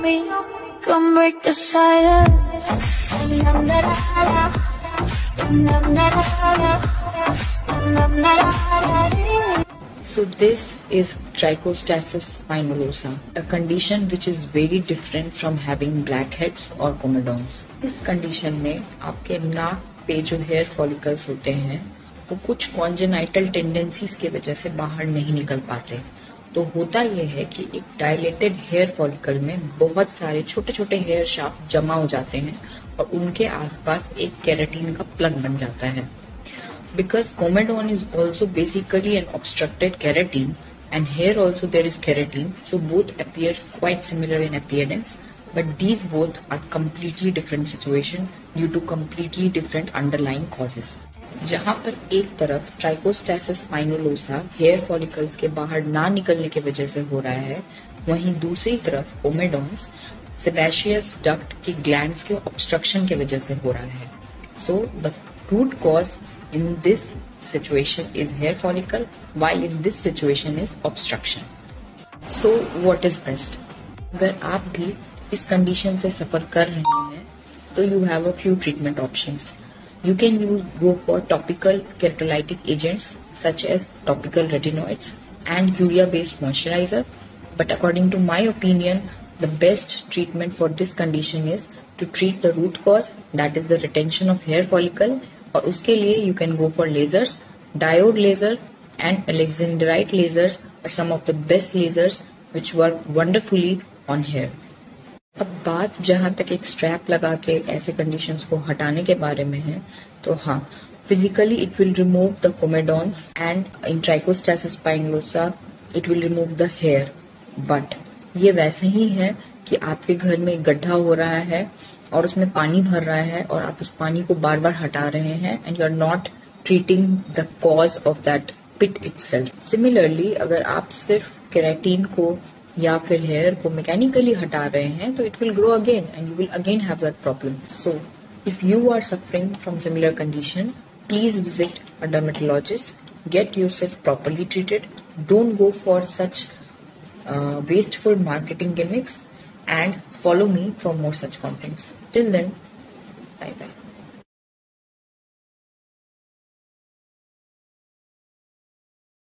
me, come break the silence. So this is trichostasis spinulosa, a condition which is very different from having blackheads or comedones. इस condition में आपके नाक पे जो hair follicles होते हैं वो कुछ कॉन्जेनाइटल टेंडेंसीज की वजह से बाहर नहीं निकल पाते। तो होता यह है कि एक डायलेटेड हेयर फॉलिकल में बहुत सारे छोटे छोटे हेयर शाफ्ट जमा हो जाते हैं और उनके आसपास एक केराटिन का प्लग बन जाता है। Because comedone is also basically an obstructed keratin and here also there is keratin, so both appears quite similar in appearance, but these both are completely different situation due to completely different underlying causes. जहाँ पर एक तरफ ट्राइकोस्टैसिस स्पाइनोलोसा hair follicles के बाहर ना निकलने की वजह से हो रहा है, वहीं दूसरी तरफ कोमेडोन्स सेबेशियस डक्ट की ग्लैंड्स के ऑब्स्ट्रक्शन की वजह से हो रहा है। So the root cause in this situation is hair follicle, while in this situation is obstruction. So what is best? अगर आप भी इस कंडीशन से सफर कर रहे हैं तो you have a few treatment options. You can go for topical keratolytic agents such as topical retinoids and urea-based moisturizer. But according to my opinion, the best treatment for this condition is to treat the root cause, that is the retention of hair follicle. और उसके लिए you can go for lasers, diode laser and alexandrite lasers are some of the best lasers which work wonderfully on hair. अब बात जहाँ तक एक strap लगा के ऐसे कंडीशंस को हटाने के बारे में है, तो हाँ, physically it will remove the comedones and in trichostasis spinulosa it will remove the hair, but ये वैसे ही है कि आपके घर में एक गड्ढा हो रहा है और उसमें पानी भर रहा है और आप उस पानी को बार बार हटा रहे हैं and you are not treating the cause of that pit itself. Similarly अगर आप सिर्फ केराटिन को या फिर हेयर को मैकेनिकली हटा रहे हैं तो it will grow again and you will again have that problem. So if you are suffering from similar condition, please visit a dermatologist, get yourself properly treated, don't go for such wasteful marketing gimmicks, and follow me for more such contents. Till then, bye bye.